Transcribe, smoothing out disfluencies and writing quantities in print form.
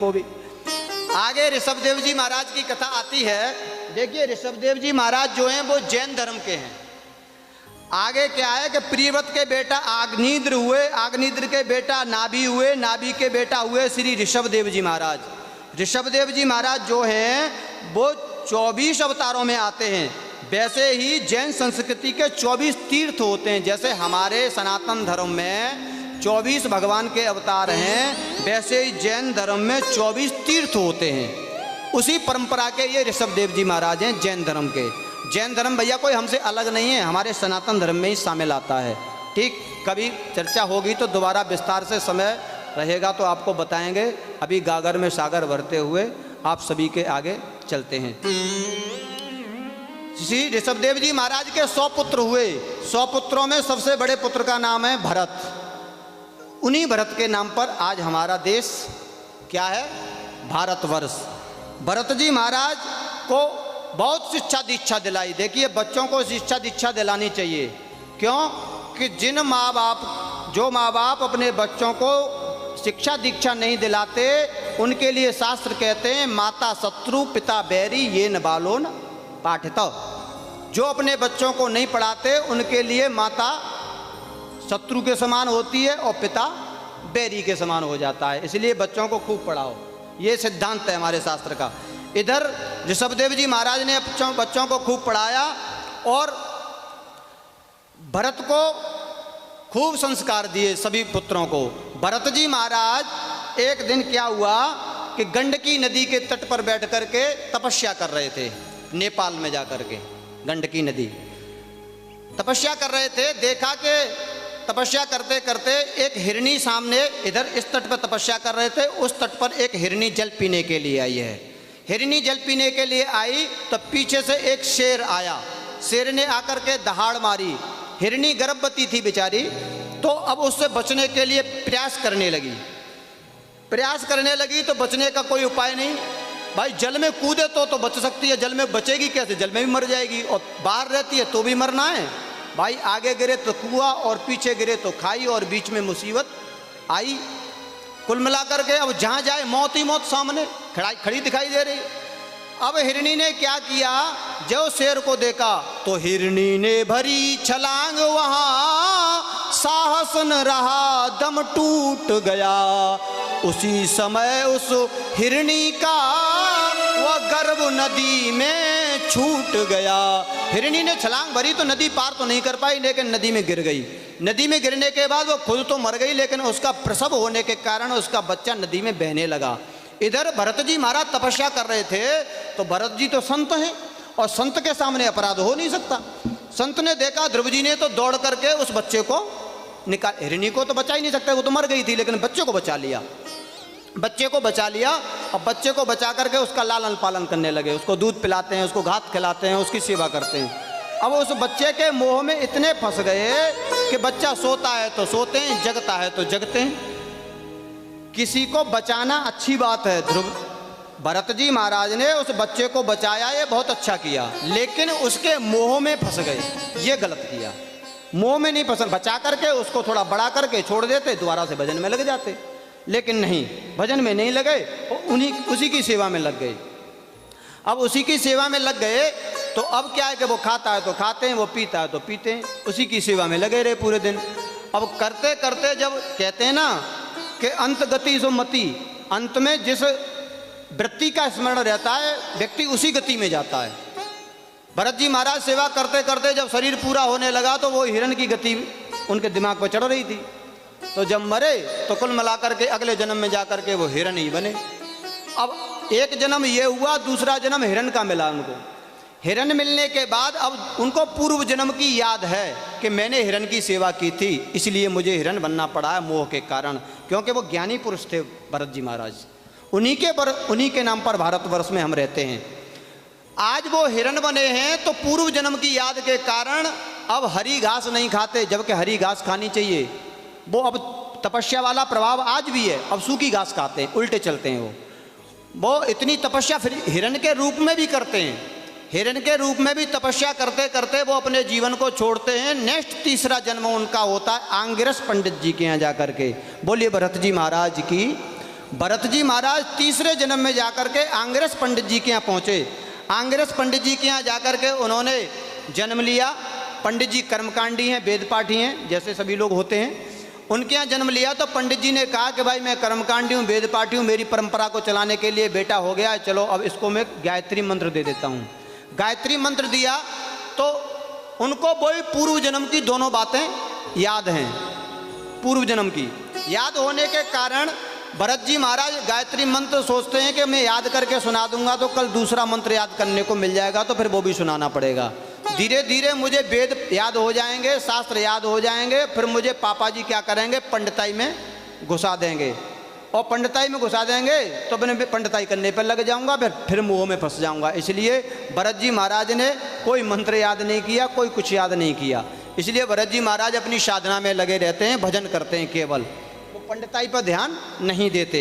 को भी। आगे ऋषभदेव जी महाराज की कथा आती है। देखिए ऋषभदेव जी महाराज जो हैं वो जैन धर्म के हैं। आगे क्या है कि प्रियव्रत के बेटा आग्निद्र हुए, आग्निद्र के बेटा नाभि हुए, नाभि के बेटा हुए श्री ऋषभदेव जी महाराज। ऋषभदेव जी महाराज जो हैं वो 24 अवतारों में आते हैं। वैसे ही जैन संस्कृति के 24 तीर्थ होते हैं। जैसे हमारे सनातन धर्म में 24 भगवान के अवतार हैं, वैसे ही जैन धर्म में 24 तीर्थ होते हैं। उसी परंपरा के ये ऋषभदेव जी महाराज हैं जैन धर्म के। जैन धर्म भैया कोई हमसे अलग नहीं है, हमारे सनातन धर्म में ही शामिल आता है। ठीक, कभी चर्चा होगी तो दोबारा विस्तार से समय रहेगा तो आपको बताएंगे। अभी गागर में सागर भरते हुए आप सभी के आगे चलते हैं। श्री ऋषभदेव जी महाराज के 100 पुत्र हुए। 100 पुत्रों में सबसे बड़े पुत्र का नाम है भरत। उन्हीं भरत के नाम पर आज हमारा देश क्या है, भारतवर्ष। भरत जी महाराज को बहुत शिक्षा दीक्षा दिलाई। देखिए बच्चों को शिक्षा दीक्षा दिलानी चाहिए। क्यों कि जो माँ बाप अपने बच्चों को शिक्षा दीक्षा नहीं दिलाते, उनके लिए शास्त्र कहते हैं माता शत्रु पिता बैरी ये न बालोन पाठित। जो अपने बच्चों को नहीं पढ़ाते उनके लिए माता शत्रु के समान होती है और पिता बैरी के समान हो जाता है। इसलिए बच्चों को खूब पढ़ाओ, ये सिद्धांत है हमारे शास्त्र का। इधर ऋषभदेव जी महाराज ने बच्चों को खूब पढ़ाया और भरत को खूब संस्कार दिए सभी पुत्रों को। भरत जी महाराज एक दिन क्या हुआ कि गंडकी नदी के तट पर बैठ करके तपस्या कर रहे थे। नेपाल में जा करके गंडकी नदी तपस्या कर रहे थे। देखा कि तपस्या करते करते एक हिरनी सामने, इधर इस तट पर तपस्या कर रहे थे, उस तट पर एक हिरनी जल पीने के लिए आई है। हिरनी जल पीने के लिए आई तो पीछे से एक शेर आया। शेर ने आकर के दहाड़ मारी। हिरनी गर्भवती थी बेचारी, तो अब उससे बचने के लिए प्रयास करने लगी तो बचने का कोई उपाय नहीं। भाई जल में कूदे तो बच सकती है, जल में बचेगी कैसे? जल में भी मर जाएगी, और बाहर रहती है तो भी मरना है। भाई आगे गिरे तो कुआं और पीछे गिरे तो खाई और बीच में मुसीबत आई। कुल मिलाकर के अब जहाँ जाए मौत ही मौत सामने खड़ी दिखाई दे रही। अब हिरनी ने क्या किया, जो शेर को देखा तो हिरनी ने भरी छलांग, वहाँ साहस न रहा दम टूट गया। उसी समय उस हिरनी का वह गर्भ नदी में छूट गया। हिरनी ने छलांग भरी तो नदी पार तो नहीं कर पाई, लेकिन नदी में गिर गई। नदी में गिरने के बाद वो खुद तो मर गई, लेकिन उसका प्रसव होने के कारण उसका बच्चा नदी में बहने लगा। इधर भरत जी महाराज तपस्या कर रहे थे, तो भरत जी तो संत हैं और संत के सामने अपराध हो नहीं सकता। संत ने देखा, ध्रुव जी ने तो दौड़ करके उस बच्चे को निकाल, हिरनी को तो बचा ही नहीं सकता, वो तो मर गई थी, लेकिन बच्चे को बचा लिया। और बच्चे को बचा करके उसका लालन पालन करने लगे। उसको दूध पिलाते हैं, उसको घास खिलाते हैं, उसकी सेवा करते हैं। अब उस बच्चे के मोह में इतने फंस गए कि बच्चा सोता है तो सोते हैं, जगता है तो जगते हैं। किसी को बचाना अच्छी बात है। भरत जी महाराज ने उस बच्चे को बचाया, ये बहुत अच्छा किया, लेकिन उसके मोह में फंस गए, ये गलत किया। मोह में नहीं फंस, बचा करके उसको थोड़ा बड़ा करके छोड़ देते, दोबारा से भजन में लग जाते। लेकिन नहीं, भजन में नहीं लगे, उसी की सेवा में लग गए। अब उसी की सेवा में लग गए तो अब क्या है कि वो खाता है तो खाते हैं, वो पीता है तो पीते हैं, उसी की सेवा में लगे रहे पूरे दिन। अब करते करते जब कहते हैं ना कि अंत गति सो मति, अंत में जिस वृत्ति का स्मरण रहता है व्यक्ति उसी गति में जाता है। भरत जी महाराज सेवा करते करते जब शरीर पूरा होने लगा तो वो हिरण की गति उनके दिमाग पर चढ़ रही थी। तो जब मरे तो कुल मिलाकर के अगले जन्म में जाकर के वो हिरण ही बने। अब एक जन्म ये हुआ, दूसरा जन्म हिरण का मिला उनको। हिरण मिलने के बाद अब उनको पूर्व जन्म की याद है कि मैंने हिरण की सेवा की थी, इसलिए मुझे हिरण बनना पड़ा है मोह के कारण, क्योंकि वो ज्ञानी पुरुष थे भरत जी महाराज। उन्हीं के नाम पर भारतवर्ष में हम रहते हैं। आज वो हिरण बने हैं तो पूर्व जन्म की याद के कारण अब हरी घास नहीं खाते, जबकि हरी घास खानी चाहिए। वो अब तपस्या वाला प्रभाव आज भी है, अब सूखी घास खाते हैं, उल्टे चलते हैं। वो इतनी तपस्या फिर हिरण के रूप में भी करते हैं। हिरण के रूप में भी तपस्या करते करते वो अपने जीवन को छोड़ते हैं। नेक्स्ट तीसरा जन्म उनका होता है आंगिरस पंडित जी के यहाँ जा करके। बोलिए भरत जी महाराज की भरत जी महाराज तीसरे जन्म में जाकर के आंग्रस पंडित जी के यहाँ पहुँचे। आंग्रस पंडित जी के यहाँ जाकर के उन्होंने जन्म लिया। पंडित जी कर्मकांडी हैं, वेद पाठी हैं, जैसे सभी लोग होते हैं। उनके यहाँ जन्म लिया तो पंडित जी ने कहा कि भाई मैं कर्मकांडी हूँ, वेद पाठी हूँ, मेरी परंपरा को चलाने के लिए बेटा हो गया, चलो अब इसको मैं गायत्री मंत्र दे देता हूँ। गायत्री मंत्र दिया तो उनको वही पूर्व जन्म की दोनों बातें याद हैं। पूर्व जन्म की याद होने के कारण भरत जी महाराज गायत्री मंत्र सोचते हैं कि मैं याद करके सुना दूंगा तो कल दूसरा मंत्र याद करने को मिल जाएगा, तो फिर वो भी सुनाना पड़ेगा। धीरे धीरे मुझे वेद याद हो जाएंगे, शास्त्र याद हो जाएंगे, फिर मुझे पापा जी क्या करेंगे, पंडिताई में घुसा देंगे। और पंडिताई में घुसा देंगे तो मैं पंडिताई करने पर लग जाऊंगा, फिर मुँह में फंस जाऊंगा। इसलिए भरत जी महाराज ने कोई मंत्र याद नहीं किया, कोई कुछ याद नहीं किया। इसलिए भरत जी महाराज अपनी साधना में लगे रहते हैं, भजन करते हैं केवल, वो पंडिताई पर ध्यान नहीं देते।